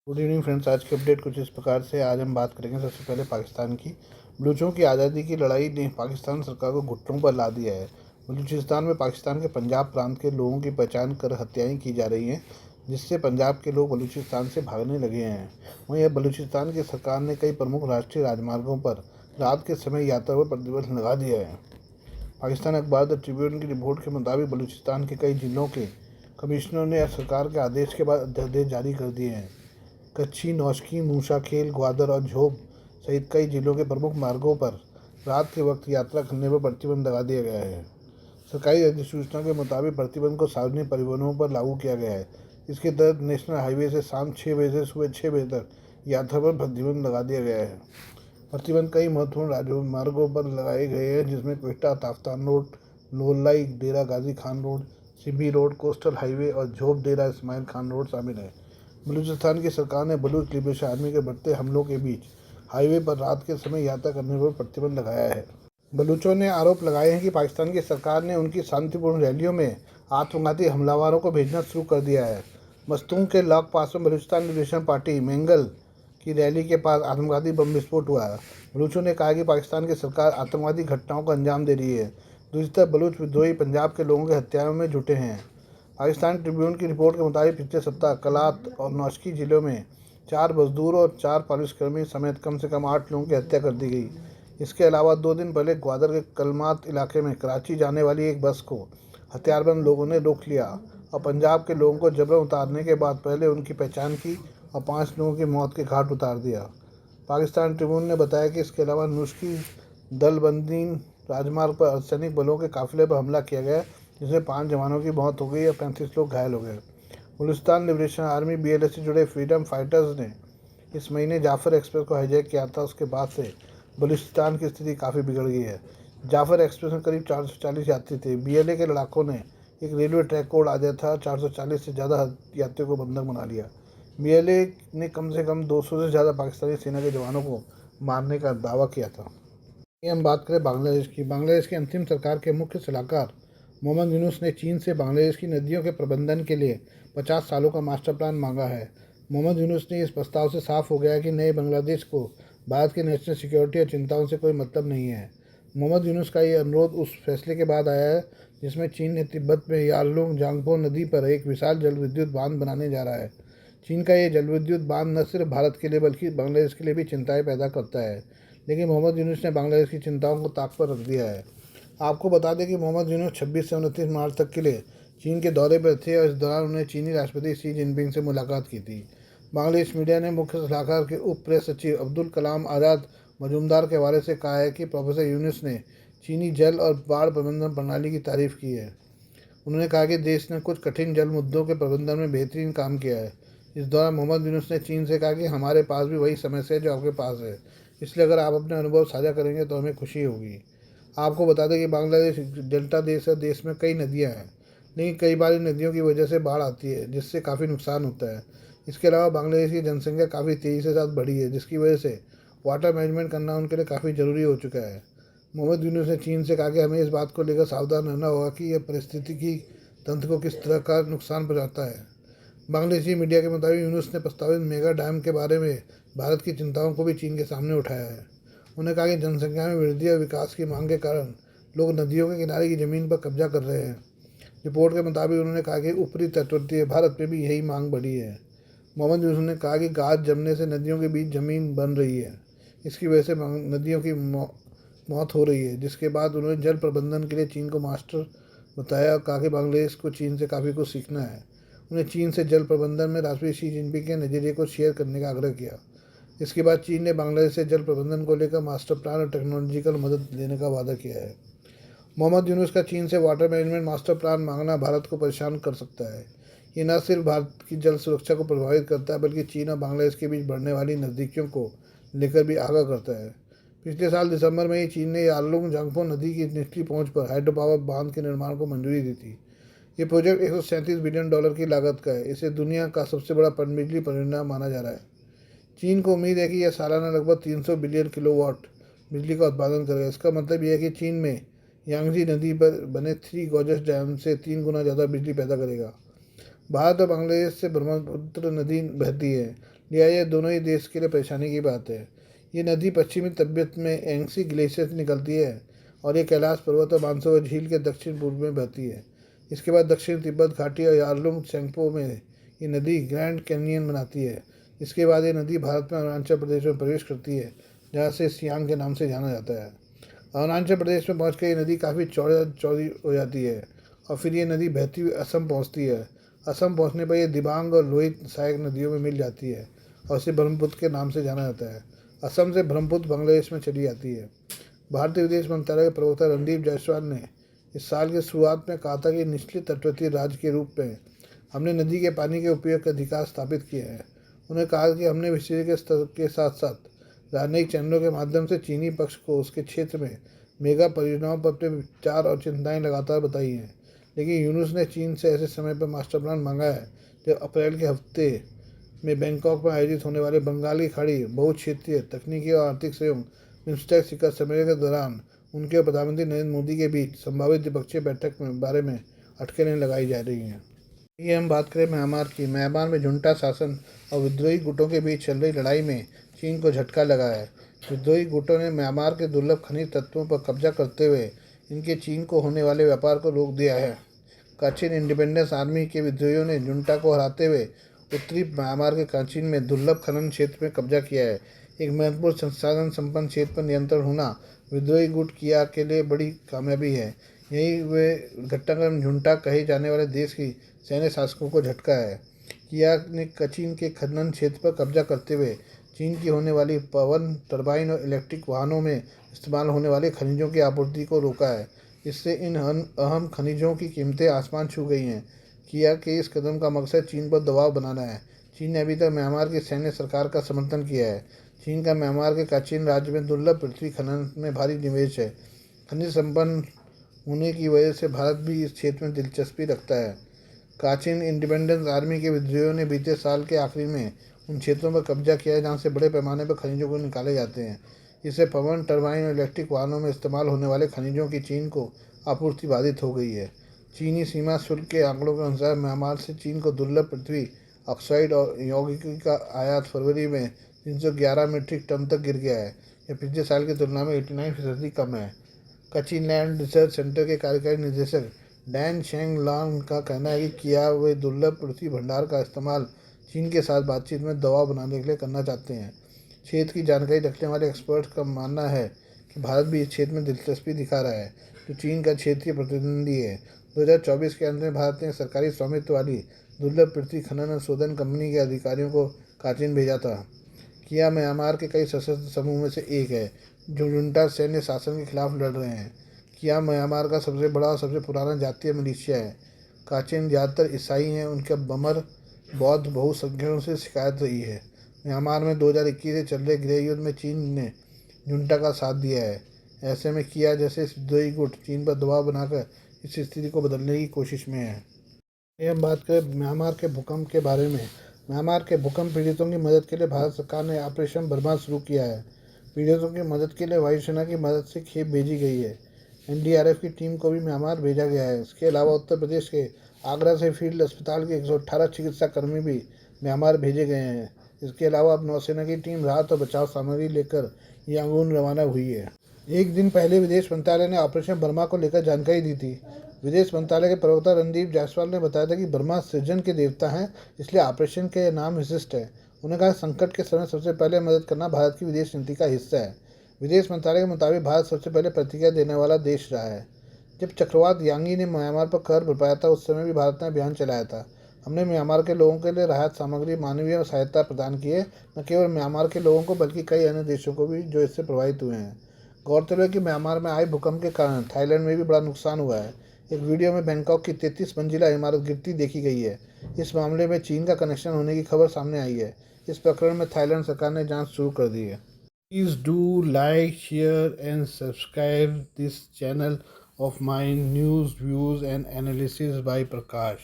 Good evening friends. आज की update कुछ इस प्रकार से। आज हम बात करेंगे सबसे पहले पाकिस्तान की। बलूचों की आज़ादी की लड़ाई ने पाकिस्तान सरकार को घुटनों पर ला दिया है। बलूचिस्तान में पाकिस्तान के पंजाब प्रांत के लोगों की पहचान कर हत्याएं की जा रही हैं, जिससे पंजाब के लोग बलूचिस्तान से भागने लगे हैं। वहीं अब बलूचिस्तान की सरकार ने कई प्रमुख राष्ट्रीय राजमार्गों पर रात के समय यात्रा पर प्रतिबंध लगा दिया है। पाकिस्तान अखबार द ट्रिब्यून की रिपोर्ट के मुताबिक बलूचिस्तान के कई जिलों के कमिश्नरों ने सरकार के आदेश के बाद अध्यादेश जारी कर दिए हैं। कच्छी, नौशकी, मूसा खेल, ग्वादर और झोब सहित कई जिलों के प्रमुख मार्गों पर रात के वक्त यात्रा करने पर प्रतिबंध लगा दिया गया है। सरकारी अधिसूचना के मुताबिक प्रतिबंध को सार्वजनिक परिवहनों पर लागू किया गया है। इसके तहत नेशनल हाईवे से शाम 6 बजे से सुबह 6 बजे तक यात्रा पर प्रतिबंध लगा दिया गया है। प्रतिबंध कई महत्वपूर्ण राजमार्गों पर लगाए गए हैं, जिसमें Quetta Taftan road, Loralai Dera Ghazi Khan road, Sibi road, coastal highway और झोब डेरा इस्माइल खान रोड शामिल है। बलूचिस्तान की सरकार ने बलूच लिबरेशन आर्मी के बढ़ते हमलों के बीच हाईवे पर रात के समय यात्रा करने पर प्रतिबंध लगाया है। बलूचों ने आरोप लगाए हैं कि पाकिस्तान की सरकार ने उनकी शांतिपूर्ण रैलियों में आत्मघाती हमलावरों को भेजना शुरू कर दिया है। मस्तूंग के लॉक पास में बलूचिस्तान लिबरेशन पार्टी मेंगल की रैली के पास आत्मघाती बम विस्फोट हुआ है। बलूचों ने कहा कि पाकिस्तान की सरकार आतंकवादी घटनाओं को अंजाम दे रही है। दूसरी तरफ बलूच विद्रोही पंजाब के लोगों की हत्याओं में जुटे हैं। पाकिस्तान ट्रिब्यून की रिपोर्ट के मुताबिक पिछले सप्ताह कलात और नौशकी जिलों में 4 मजदूर और 4 पुलिसकर्मी समेत कम से कम 8 लोगों की हत्या कर दी गई। इसके अलावा 2 दिन पहले ग्वादर के कलमात इलाके में कराची जाने वाली एक बस को हथियारबंद लोगों ने रोक लिया और पंजाब के लोगों को जबरन उतारने के बाद पहले उनकी पहचान की और 5 लोगों की मौत के घाट उतार दिया। पाकिस्तान ट्रिब्यून ने बताया कि इसके अलावा नुस्की दलबंदीन राजमार्ग पर अर्धसैनिक बलों के काफिले पर हमला किया गया, जिसमें 5 जवानों की मौत हो गई और 35 लोग घायल हो गए। बलूचिस्तान लिबरेशन आर्मी BLA से जुड़े फ्रीडम फाइटर्स ने इस महीने जाफर एक्सप्रेस को हाईजैक किया था। उसके बाद से बलूचिस्तान की स्थिति काफ़ी बिगड़ गई है। जाफर एक्सप्रेस में करीब 440 यात्री थे। BLA के लड़ाकों ने एक रेलवे ट्रैक को उड़ा दिया था। 440 से ज़्यादा यात्रियों को बंधक बना लिया। BLA ने कम से कम 200 से ज़्यादा पाकिस्तानी सेना के जवानों को मारने का दावा किया था। ये हम बात करें बांग्लादेश की। बांग्लादेश के अंतिम सरकार के मुख्य सलाहकार मोहम्मद यूनुस ने चीन से बांग्लादेश की नदियों के प्रबंधन के लिए 50 सालों का मास्टर प्लान मांगा है। मोहम्मद यूनुस ने इस प्रस्ताव से साफ हो गया है कि नए बांग्लादेश को भारत की नेशनल सिक्योरिटी और चिंताओं से कोई मतलब नहीं है। मोहम्मद यूनुस का ये अनुरोध उस फैसले के बाद आया है जिसमें चीन ने तिब्बत में यारलुंग जांगपो नदी पर एक विशाल जल विद्युत बांध बनाने जा रहा है। चीन का ये जल विद्युत बांध न सिर्फ भारत के लिए बल्कि बांग्लादेश के लिए भी चिंताएं पैदा करता है, लेकिन मोहम्मद यूनुस ने बांग्लादेश की चिंताओं को ताक पर रख दिया है। आपको बता दें कि मोहम्मद यूनुस 26 से 29 मार्च तक के लिए चीन के दौरे पर थे और इस दौरान उन्होंने चीनी राष्ट्रपति शी जिनपिंग से मुलाकात की थी। बांग्लादेश मीडिया ने मुख्य सलाहकार के उप प्रेस सचिव अब्दुल कलाम आज़ाद मजूमदार के हवाले से कहा है कि प्रोफेसर यूनुस ने चीनी जल और बाढ़ प्रबंधन प्रणाली की तारीफ की है। उन्होंने कहा कि देश ने कुछ कठिन जल मुद्दों के प्रबंधन में बेहतरीन काम किया है। इस दौरान मोहम्मद यूनुस ने चीन से कहा कि हमारे पास भी वही समस्या है जो आपके पास है, इसलिए अगर आप अपने अनुभव साझा करेंगे तो हमें खुशी होगी। आपको बता दें कि बांग्लादेश डेल्टा देश है। देश में कई नदियां हैं, लेकिन कई बार इन नदियों की वजह से बाढ़ आती है, जिससे काफ़ी नुकसान होता है। इसके अलावा बांग्लादेश की जनसंख्या काफ़ी तेज़ी से साथ बढ़ी है, जिसकी वजह से वाटर मैनेजमेंट करना उनके लिए काफ़ी ज़रूरी हो चुका है। मोहम्मद यूनुस ने चीन से कहा कि हमें इस बात को लेकर सावधान रहना होगा कि यह पारिस्थितिकी तंत्र को किस तरह का नुकसान पहुँचाता है। बांग्लादेशी मीडिया के मुताबिक यूनुस ने प्रस्तावित मेगा डैम के बारे में भारत की चिंताओं को भी चीन के सामने उठाया है। उन्होंने कहा कि जनसंख्या में वृद्धि और विकास की मांग के कारण लोग नदियों के किनारे की ज़मीन पर कब्जा कर रहे हैं। रिपोर्ट के मुताबिक उन्होंने कहा कि ऊपरी तटवर्तीय भारत में भी यही मांग बढ़ी है। मोहम्मद यूनुस ने कहा कि गाद जमने से नदियों के बीच ज़मीन बन रही है, इसकी वजह से नदियों की मौत हो रही है। जिसके बाद उन्होंने जल प्रबंधन के लिए चीन को मास्टर बताया और कहा कि बांग्लादेश को चीन से काफ़ी कुछ सीखना है। उन्हें चीन से जल प्रबंधन में राष्ट्रपति शी जिनपिंग के नज़रिए को शेयर करने का आग्रह किया। इसके बाद चीन ने बांग्लादेश से जल प्रबंधन को लेकर मास्टर प्लान और टेक्नोलॉजिकल मदद देने का वादा किया है। मोहम्मद यूनुस का चीन से वाटर मैनेजमेंट मास्टर प्लान मांगना भारत को परेशान कर सकता है। ये न सिर्फ भारत की जल सुरक्षा को प्रभावित करता है, बल्कि चीन और बांग्लादेश के बीच बढ़ने वाली नज़दीकियों को लेकर भी आगाह करता है। पिछले साल दिसंबर में ही चीन ने यारलुंग जांगपो नदी की निचली पहुंच पर हाइड्रो पावर बांध के निर्माण को मंजूरी दी थी। ये प्रोजेक्ट $137 बिलियन की लागत का है। इसे दुनिया का सबसे बड़ा पनबिजली परियोजना माना जा रहा है। चीन को उम्मीद है कि यह सालाना लगभग 300 बिलियन किलोवाट बिजली का उत्पादन करेगा। इसका मतलब यह है कि चीन में यांगजी नदी पर बने 3 गॉर्जस डैम से 3 गुना ज़्यादा बिजली पैदा करेगा। भारत और बांग्लादेश से ब्रह्मपुत्र नदी बहती है, लिया, यह दोनों ही देश के लिए परेशानी की बात है। ये नदी पश्चिमी तिब्बत में एंग्सी ग्लेशियर से निकलती है और ये कैलाश पर्वत और मानसरोवर झील के दक्षिण पूर्व में बहती है। इसके बाद दक्षिण तिब्बत घाटी और यारलुंग सेंगपो में ये नदी ग्रैंड कैनियन बनाती है। इसके बाद ये नदी भारत में अरुणाचल प्रदेश में प्रवेश करती है, जहाँ से सियांग के नाम से जाना जाता है। अरुणाचल प्रदेश में पहुँच ये नदी काफ़ी चौड़ी हो जाती है और फिर ये नदी बहती हुई असम पहुँचती है। असम पहुँचने पर यह दिबांग और लोहित सहायक नदियों में मिल जाती है और इसे ब्रह्मपुत्र के नाम से जाना जाता है। असम से ब्रह्मपुत्र बांग्लादेश में चली जाती है। भारतीय विदेश मंत्रालय के प्रवक्ता रणदीप जायसवाल ने इस साल की शुरुआत में कहा था कि निचले तटवर्ती राज्य के रूप में हमने नदी के पानी के उपयोग के अधिकार स्थापित किए हैं। उन्होंने कहा कि हमने विषय के स्तर के साथ साथ राजनयिक चैनलों के माध्यम से चीनी पक्ष को उसके क्षेत्र में मेगा परियोजनाओं पर अपने विचार और चिंताएं लगातार बताई हैं। लेकिन यूनुस ने चीन से ऐसे समय पर मास्टर प्लान मांगा है जब अप्रैल के हफ्ते में बैंकॉक में आयोजित होने वाले बंगाली खाड़ी बहुक्षेत्रीय तकनीकी और आर्थिक सहयोग बिम्स्टेक शिखर सम्मेलन के दौरान उनके और प्रधानमंत्री नरेंद्र मोदी के बीच संभावित द्विपक्षीय बैठक में बारे में अटकलें लगाई जा रही हैं। ये हम बात करें म्यांमार की। म्यांमार में जुंटा शासन और विद्रोही गुटों के बीच चल रही लड़ाई में चीन को झटका लगा है। विद्रोही गुटों ने म्यांमार के दुर्लभ खनिज तत्वों पर कब्जा करते हुए इनके चीन को होने वाले व्यापार को रोक दिया है। काचिन इंडिपेंडेंस आर्मी के विद्रोहियों ने जुंटा को हराते हुए उत्तरी म्यांमार के काचिन में दुर्लभ खनन क्षेत्र में कब्जा किया है। एक महत्वपूर्ण संसाधन संपन्न क्षेत्र पर नियंत्रण होना विद्रोही गुट किया के लिए बड़ी कामयाबी है। यही वे घटनाक्रम जुंटा कहे जाने वाले देश की सैन्य शासकों को झटका है। किया ने कचिन के खनन क्षेत्र पर कब्जा करते हुए चीन की होने वाली पवन टरबाइन और इलेक्ट्रिक वाहनों में इस्तेमाल होने वाले खनिजों की आपूर्ति को रोका है। इससे इन अहम खनिजों की कीमतें आसमान छू गई हैं। किया के इस कदम का मकसद चीन पर दबाव बनाना है। चीन ने अभी तक म्यांमार की सैन्य सरकार का समर्थन किया है। चीन का म्यांमार के काचिन राज्य में दुर्लभ पृथ्वी खनन में भारी निवेश है। खनिज संपन्न होने की वजह से भारत भी इस क्षेत्र में दिलचस्पी रखता है। काचिन इंडिपेंडेंस आर्मी के विद्रोहियों ने बीते साल के आखिरी में उन क्षेत्रों पर कब्जा किया है जहाँ से बड़े पैमाने पर खनिजों को निकाले जाते हैं। इससे पवन टरबाइन और इलेक्ट्रिक वाहनों में इस्तेमाल होने वाले खनिजों की चीन को आपूर्ति बाधित हो गई है। चीनी सीमा शुल्क के आंकड़ों के अनुसार म्यांमार से चीन को दुर्लभ पृथ्वी ऑक्साइड और यौगिकी का आयात फरवरी में 311 मीट्रिक टन तक गिर गया है। यह पिछले साल की तुलना में 89% कम है। कचिन लैंड रिसर्च सेंटर के कार्यकारी निदेशक डैन शेंग लांग का कहना है कि किया वे दुर्लभ पृथ्वी भंडार का इस्तेमाल चीन के साथ बातचीत में दबाव बनाने के लिए करना चाहते हैं। क्षेत्र की जानकारी रखने वाले एक्सपर्ट्स का मानना है कि भारत भी इस क्षेत्र में दिलचस्पी दिखा रहा है, जो चीन का क्षेत्रीय प्रतिद्वंदी है। 2024 के अंत में भारत ने सरकारी स्वामित्व वाली दुर्लभ पृथ्वी खनन और शोधन कंपनी के अधिकारियों को काचिन भेजा था। किया म्यांमार के कई सशस्त्र समूह में से एक है जो जुंटा सैन्य शासन के खिलाफ लड़ रहे हैं। किया म्यांमार का सबसे बड़ा और सबसे पुराना जातीय मिलिशिया है। काचिन ज़्यादातर ईसाई हैं। उनके बमर बौद्ध बहुसंख्यकों से शिकायत रही है। म्यांमार में 2021 से चल रहे गृह युद्ध में चीन ने जुंटा का साथ दिया है। ऐसे में किया जैसे विद्रोही गुट चीन पर दबाव बनाकर इस स्थिति को बदलने की कोशिश में है। ये हम बात करें म्यांमार के भूकंप के बारे में। म्यांमार के भूकंप पीड़ितों की मदद के लिए भारत सरकार ने ऑपरेशन बर्मा शुरू किया है। पीड़ितों की मदद के लिए वायुसेना की मदद से खेप भेजी गई है। एनडीआरएफ की टीम को भी म्यांमार भेजा गया है। इसके अलावा उत्तर प्रदेश के आगरा से फील्ड अस्पताल के 118 चिकित्सा कर्मी भी म्यांमार भेजे गए हैं। इसके अलावा अब नौसेना की टीम राहत और बचाव सामग्री लेकर यांगून रवाना हुई है। एक दिन पहले विदेश मंत्रालय ने ऑपरेशन बर्मा को लेकर जानकारी दी थी। विदेश मंत्रालय के प्रवक्ता रणदीप जायसवाल ने बताया था कि बर्मा सृजन के देवता हैं, इसलिए ऑपरेशन के नाम विशिष्ट है। उन्होंने कहा संकट के समय सबसे पहले मदद करना भारत की विदेश नीति का हिस्सा है। विदेश मंत्रालय के मुताबिक भारत सबसे पहले प्रतिक्रिया देने वाला देश रहा है। जब चक्रवात यांगी ने म्यांमार पर कहर बरपाया था, उस समय भी भारत ने अभियान चलाया था। हमने म्यांमार के लोगों के लिए राहत सामग्री, मानवीय सहायता प्रदान की है। न केवल म्यांमार के लोगों को बल्कि कई अन्य देशों को भी जो इससे प्रभावित हुए हैं। गौरतलब है कि म्यांमार में आए भूकंप के कारण थाईलैंड में भी बड़ा नुकसान हुआ है। एक वीडियो में बैंकॉक की 33 मंजिला इमारत गिरती देखी गई है। इस मामले में चीन का कनेक्शन होने की खबर सामने आई है। इस प्रकरण में थाईलैंड सरकार ने जांच शुरू कर दी है। Please do like, share and subscribe this channel of my news, views and analysis by Prakash.